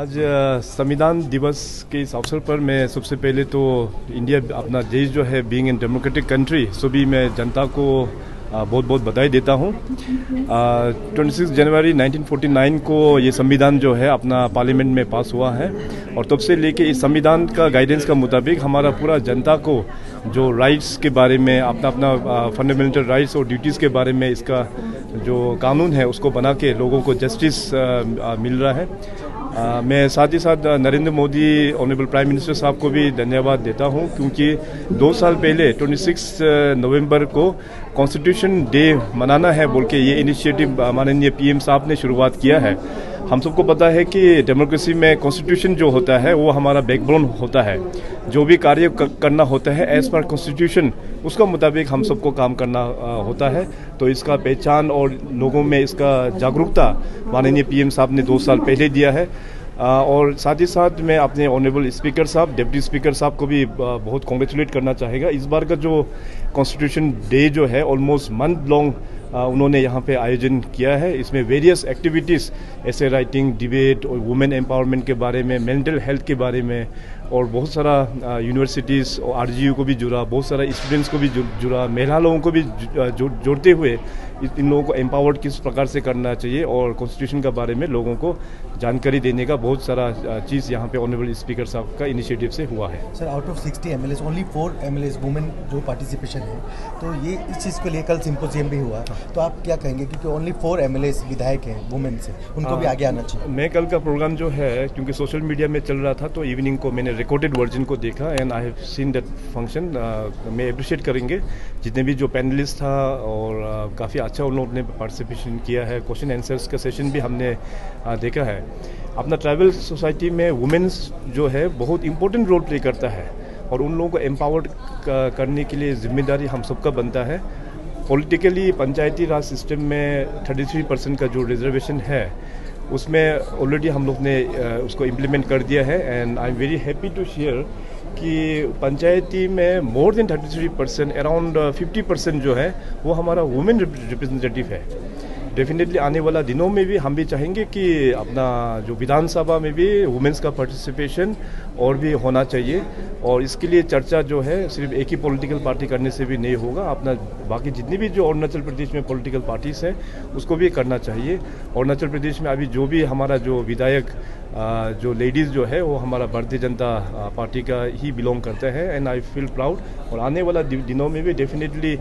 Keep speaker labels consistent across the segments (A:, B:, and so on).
A: आज संविधान दिवस के इस अवसर पर मैं सबसे पहले तो इंडिया अपना देश जो है बीइंग इन डेमोक्रेटिक कंट्री सभी मैं जनता को बहुत बहुत बधाई देता हूँ। 26 जनवरी 1949 को ये संविधान जो है अपना पार्लियामेंट में पास हुआ है और तब से लेके इस संविधान का गाइडेंस का मुताबिक हमारा पूरा जनता को जो राइट्स के बारे में अपना अपना फंडामेंटल राइट्स और ड्यूटीज़ के बारे में इसका जो कानून है उसको बना के लोगों को जस्टिस मिल रहा है। मैं साथ ही साथ Narendra Modi honourable prime minister साहब को भी धन्यवाद देता हूं क्योंकि 2 साल पहले 26 नवंबर को कॉन्स्टिट्यूशन डे मनाना है बोल के ये इनिशिएटिव माननीय पीएम साहब ने शुरुआत किया है। हम सबको पता है कि डेमोक्रेसी में कॉन्स्टिट्यूशन जो होता है वो हमारा बैकबोन होता है। जो भी कार्य करना होता है एज पर कॉन्स्टिट्यूशन उसका मुताबिक हम सबको काम करना होता है। तो इसका पहचान और लोगों में इसका जागरूकता माननीय पीएम साहब ने 2 साल पहले दिया है। और साथ ही साथ मैं अपने ऑनरेबल स्पीकर साहब डिप्टी स्पीकर साहब को भी बहुत कॉन्ग्रेचुलेट करना चाहेगा। इस बार का जो कॉन्स्टिट्यूशन डे जो है ऑलमोस्ट मंथ लॉन्ग उन्होंने यहाँ पे आयोजन किया है। इसमें वेरियस एक्टिविटीज़ ऐसे राइटिंग डिबेट और वुमेन एम्पावरमेंट के बारे में, मेंटल हेल्थ के बारे में और बहुत सारा यूनिवर्सिटीज़ और आरजीयू को भी जुड़ा, बहुत सारा स्टूडेंट्स को भी जुड़ा, महिला लोगों को भी जोड़ते हुए इन लोगों को एम्पावर्ड किस प्रकार से करना चाहिए और कॉन्स्टिट्यूशन के बारे में लोगों को जानकारी देने का बहुत सारा चीज़ यहाँ पे ऑनरेबल स्पीकर साहब का इनिशिएटिव से हुआ है।
B: Sir, out of 60 MLAs only 4 MLAs women जो पार्टिसिपेशन है, तो ये इस चीज़ के लिए कल सिंपोजियम भी हुआ, तो आप क्या कहेंगे क्योंकि ओनली 4 एमएलएस विधायक हैं वुमेन से, उनको भी आगे आना चाहिए।
A: मैं कल का प्रोग्राम जो है क्योंकि सोशल मीडिया में चल रहा था तो इवनिंग को मैंने रिकॉर्डेड वर्जन को देखा and I have seen that function. मैं अप्रिशिएट करेंगे जितने भी जो पैनलिस्ट था और काफ़ी अच्छा उन लोगों ने पार्टिसिपेशन किया है। क्वेश्चन आंसर्स का सेशन भी हमने देखा है। अपना ट्राइबल सोसाइटी में वुमेन्स जो है बहुत इंपॉर्टेंट रोल प्ले करता है और उन लोगों को एम्पावर्ड करने के लिए जिम्मेदारी हम सबका बनता है। पॉलिटिकली पंचायती राज सिस्टम में 33% का जो रिजर्वेशन है उसमें ऑलरेडी हम लोग ने उसको इम्प्लीमेंट कर दिया है and I am very happy to share कि पंचायती में मोर देन 33% अराउंड 50% जो है वो हमारा वुमेन रिप्रेजेंटेटिव है। डेफिनेटली आने वाला दिनों में भी हम भी चाहेंगे कि अपना जो विधानसभा में भी वुमेन्स का पार्टिसिपेशन और भी होना चाहिए और इसके लिए चर्चा जो है सिर्फ एक ही पॉलिटिकल पार्टी करने से भी नहीं होगा। अपना बाकी जितनी भी जो अरुणाचल प्रदेश में पॉलिटिकल पार्टीज हैं उसको भी करना चाहिए। अरुणाचल प्रदेश में अभी जो भी हमारा जो विधायक जो लेडीज़ जो है वो हमारा भारतीय जनता पार्टी का ही बिलोंग करते हैं एंड आई फील प्राउड। और आने वाला दिनों में भी डेफिनेटली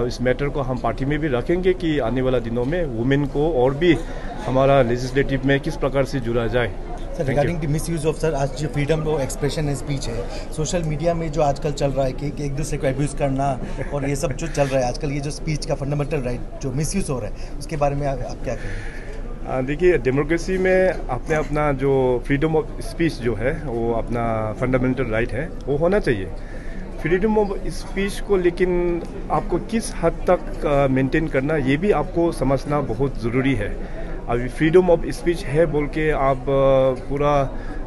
A: इस मैटर को हम पार्टी में भी रखेंगे कि आने वाला दिनों में वुमेन को और भी हमारा लेजिस्लेटिव में किस प्रकार से जुड़ा जाए।
B: Sir, regarding the miss use of sir आज जो freedom of expression and speech है सोशल मीडिया में जो आजकल चल रहा है कि एक दूसरे को अब्यूज़ करना और ये सब जो चल रहा है आजकल, ये जो स्पीच का फंडामेंटल राइट जो मिस यूज़ हो रहा है उसके बारे में आप क्या कहेंगे?
A: देखिए, डेमोक्रेसी में अपने अपना जो फ्रीडम ऑफ स्पीच जो है वो अपना फंडामेंटल राइट है, वो होना चाहिए। फ्रीडम ऑफ स्पीच को लेकिन आपको किस हद तक मेंटेन करना ये भी आपको समझना बहुत ज़रूरी है। अभी फ्रीडम ऑफ स्पीच है बोल के आप पूरा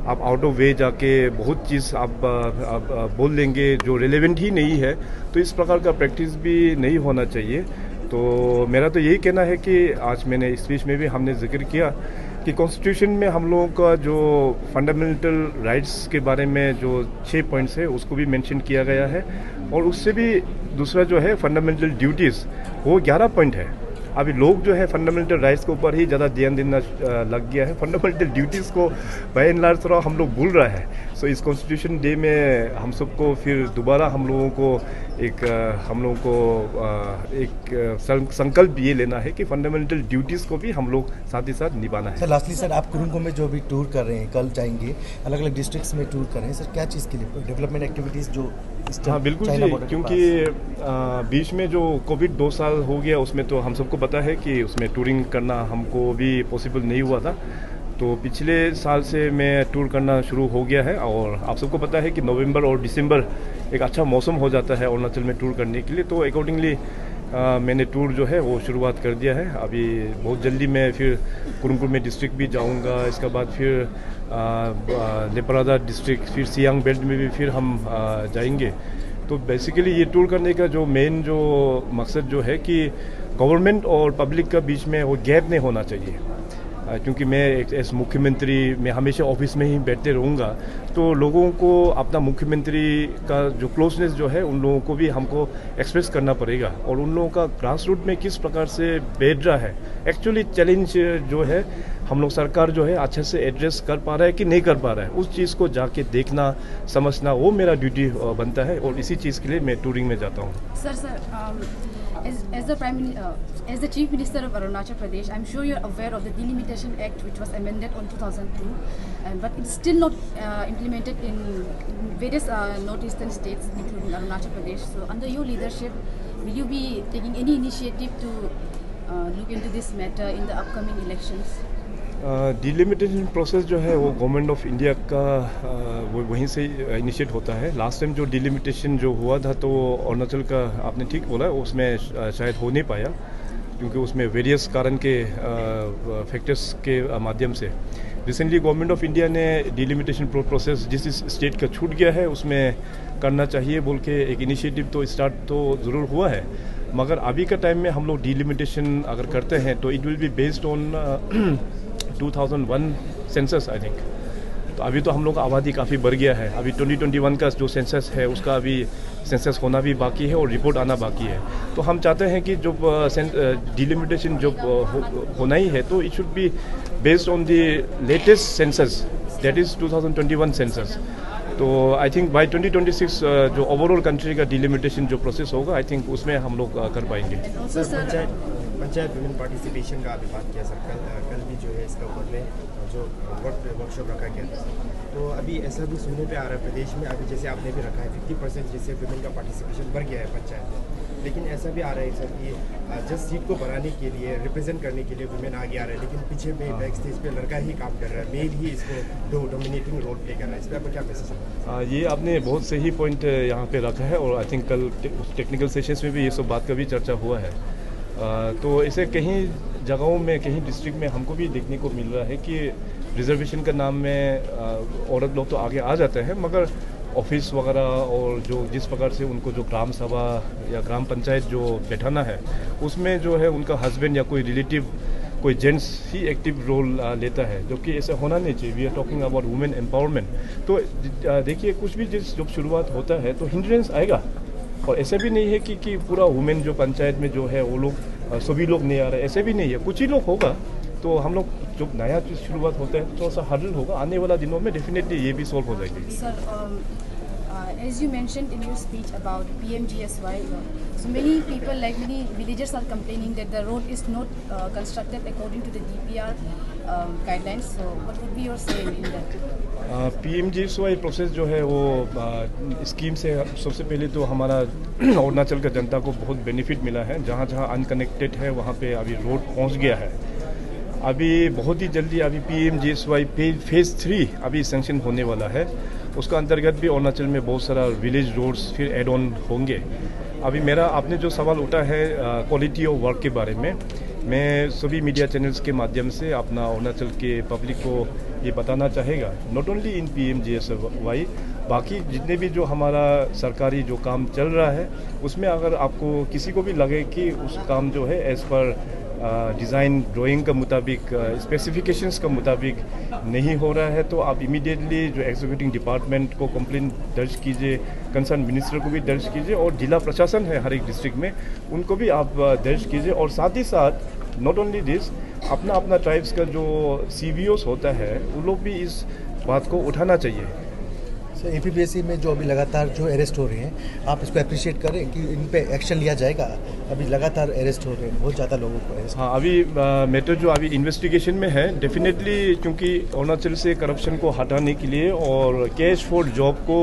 A: आप आउट ऑफ वे जाके बहुत चीज़ आप बोल देंगे जो रिलेवेंट ही नहीं है, तो इस प्रकार का प्रैक्टिस भी नहीं होना चाहिए। तो मेरा तो यही कहना है कि आज मैंने स्पीच में भी हमने जिक्र किया कि कॉन्स्टिट्यूशन में हम लोगों का जो फंडामेंटल राइट्स के बारे में जो 6 पॉइंट्स है उसको भी मेंशन किया गया है और उससे भी दूसरा जो है फंडामेंटल ड्यूटीज़ वो 11 पॉइंट है। अभी लोग जो है फंडामेंटल राइट्स के ऊपर ही ज़्यादा ध्यान देना लग गया है, फंडामेंटल ड्यूटीज़ को बाय एंड लार्ज थोड़ा हम लोग भूल रहा है। सो इस कॉन्स्टिट्यूशन डे में हम सबको फिर दोबारा हम लोगों को एक संकल्प ये लेना है कि फंडामेंटल ड्यूटीज़ को भी हम लोग साथ ही साथ निभाना है।
B: सर, लास्टली सर, आप कुरुंगो में जो भी टूर कर रहे हैं, कल जाएंगे, अलग अलग डिस्ट्रिक्ट्स में टूर कर रहे हैं सर, क्या चीज़ के लिए डेवलपमेंट एक्टिविटीज़ जो?
A: हाँ बिल्कुल जी, क्योंकि बीच में जो कोविड 2 साल हो गया उसमें तो हम सबको पता है कि उसमें टूरिंग करना हमको भी पॉसिबल नहीं हुआ था। तो पिछले साल से मैं टूर करना शुरू हो गया है और आप सबको पता है कि नवंबर और दिसंबर एक अच्छा मौसम हो जाता है अरुणाचल में टूर करने के लिए। तो अकॉर्डिंगली मैंने टूर जो है वो शुरुआत कर दिया है। अभी बहुत जल्दी मैं फिर कुरुंग में डिस्ट्रिक्ट भी जाऊंगा, इसके बाद फिर लेपरादा डिस्ट्रिक्ट, फिर सियांग बेल्ट में भी फिर हम जाएंगे। तो बेसिकली ये टूर करने का जो मेन जो मकसद जो है कि गवर्नमेंट और पब्लिक का बीच में वो गैप नहीं होना चाहिए। क्योंकि मैं एक एस मुख्यमंत्री मैं हमेशा ऑफिस में ही बैठते रहूँगा, तो लोगों को अपना मुख्यमंत्री का जो क्लोजनेस जो है उन लोगों को भी हमको एक्सप्रेस करना पड़ेगा, और उन लोगों का ग्रास रूट में किस प्रकार से बैठ रहा है, एक्चुअली चैलेंज जो है हम लोग सरकार जो है अच्छे से एड्रेस कर पा रहा है कि नहीं कर पा रहा है, उस चीज़ को जाके देखना समझना वो मेरा ड्यूटी बनता है, और इसी चीज़ के लिए मैं टूरिंग में जाता हूँ।
C: As the Chief Minister of Arunachal Pradesh, I'm sure you're aware of the Delimitation Act, which was amended on 2002, but it's still not implemented in various northeastern states, including Arunachal Pradesh. So, under your leadership, will you be taking any initiative to look into this matter in the upcoming elections?
A: Delimitation process जो है वो government of India का वो वहीं से initiate होता है। Last time जो डिलिमिटेशन जो हुआ था तो अरुणाचल का आपने ठीक बोला, उसमें शायद हो नहीं पाया क्योंकि उसमें वेरियस कारण के फैक्टर्स के माध्यम से। रिसेंटली गवर्नमेंट ऑफ इंडिया ने डिलिमिटेशन प्रोसेस जिस स्टेट का छूट गया है उसमें करना चाहिए बोल के एक इनिशिएटिव तो स्टार्ट तो ज़रूर हुआ है, मगर अभी का टाइम में हम लोग डिलिमिटेशन अगर करते हैं तो it will be based on 2001 census I think. तो अभी तो हम लोग का आबादी काफ़ी बढ़ गया है, अभी 2021 का जो सेंसस है उसका अभी सेंसस होना भी बाकी है और रिपोर्ट आना बाकी है। तो हम चाहते हैं कि जो डिलिमिटेशन जो होना ही है तो it should be based on the latest census, that is 2021 census. तो आई थिंक बाय 2026 जो ओवरऑल कंट्री का डिलिमिटेशन जो प्रोसेस होगा आई थिंक उसमें हम लोग कर पाएंगे।
D: पंचायत वुमेन पार्टिसिपेशन का अभी बात किया सर, कल भी जो है इसका ऊपर में जो वर्कशॉप रखा गया था, तो अभी ऐसा भी सुनने पे आ रहा है प्रदेश में, अभी जैसे आपने भी रखा है 50% जैसे वुमेन का पार्टिसिपेशन बढ़ गया है पंचायत में, लेकिन ऐसा भी आ रहा है सर कि जस्ट सीट को बढ़ाने के लिए रिप्रेजेंट करने के लिए वुमेन आगे आ रहा है, लेकिन पीछे में बैक स्टेज पे लड़का ही काम कर रहा है, मेल ही इसमें डोमिनेटिंग रोल प्ले कर रहा है। इस पर आपका क्या मैसेज है?
A: ये आपने बहुत सही पॉइंट यहाँ पे रखा है, और आई थिंक कल टेक्निकल सेशंस में भी ये सब बात का भी चर्चा हुआ है। तो इसे कहीं जगहों में कहीं डिस्ट्रिक्ट में हमको भी देखने को मिल रहा है कि रिजर्वेशन का नाम में औरत लोग तो आगे आ जाते हैं, मगर ऑफिस वगैरह और जो जिस प्रकार से उनको जो ग्राम सभा या ग्राम पंचायत जो बैठाना है उसमें जो है उनका हस्बैंड या कोई रिलेटिव कोई जेंट्स ही एक्टिव रोल लेता है, जो कि ऐसा होना नहीं चाहिए। We are talking about women empowerment. तो देखिए कुछ भी जिस जब शुरुआत होता है तो हिंड्रेंस आएगा, और ऐसा भी नहीं है कि पूरा वुमेन जो पंचायत में जो है वो लोग सभी लोग नहीं आ रहे, ऐसे भी नहीं है, कुछ ही लोग होगा। तो हम लोग जो नया चीज़ शुरुआत होता है थोड़ा सा हर्डल होगा, आने वाला दिनों में डेफिनेटली ये भी सॉल्व हो जाएगी।
C: Sir, as you mentioned in your speech about PMGSY, so many people, like many villagers, are complaining that the road is not constructed according to the DPR guidelines. So, what would be your say in that?
A: PMGSY process जो है वो scheme से सबसे पहले तो हमारा अरुणाचल का जनता को बहुत बेनिफिट मिला है। जहाँ जहाँ अनकनेक्टेड है वहाँ पे अभी रोड पहुँच गया है। अभी बहुत ही जल्दी अभी PMGSY फेज़ 3 अभी सेंक्शन होने वाला है। उसका अंतर्गत भी अरुणाचल में बहुत सारा विलेज रोड्स फिर एड ऑन होंगे। अभी मेरा आपने जो सवाल उठा है क्वालिटी ऑफ वर्क के बारे में, मैं सभी मीडिया चैनल्स के माध्यम से अपना अरुणाचल के पब्लिक को ये बताना चाहेगा, नॉट ओनली इन PMGSY, बाकी जितने भी जो हमारा सरकारी जो काम चल रहा है उसमें अगर आपको किसी को भी लगे कि उस काम जो है एज़ पर डिज़ाइन ड्राइंग का मुताबिक स्पेसिफिकेशंस का मुताबिक नहीं हो रहा है तो आप इमीडिएटली जो एग्जीक्यूटिव डिपार्टमेंट को कंप्लेंट दर्ज कीजिए, कंसर्न मिनिस्टर को भी दर्ज कीजिए, और जिला प्रशासन है हर एक डिस्ट्रिक्ट में उनको भी आप दर्ज कीजिए। और साथ ही साथ नॉट ओनली दिस, अपना अपना ट्राइब्स का जो CVOs होता है वो लोग भी इस बात को उठाना चाहिए।
B: सर, APPSC में जो अभी लगातार जो अरेस्ट हो रहे हैं, आप इसको अप्रिशिएट करें कि इन पे एक्शन लिया जाएगा? अभी लगातार अरेस्ट हो रहे हैं, बहुत ज़्यादा लोगों को अरेस्ट।
A: हाँ, अभी मैटर जो अभी इन्वेस्टिगेशन में है, डेफिनेटली क्योंकि अरुणाचल से करप्शन को हटाने के लिए और कैश फॉर जॉब को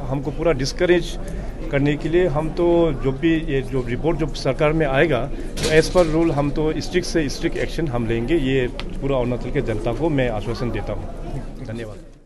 A: हमको पूरा डिस्करेज करने के लिए हम तो जो भी ये जो रिपोर्ट जो सरकार में आएगा तो एज़ पर रूल हम तो स्ट्रिक्ट से स्ट्रिक्ट एक्शन हम लेंगे। ये पूरा अरुणाचल के जनता को मैं आश्वासन देता हूँ। धन्यवाद।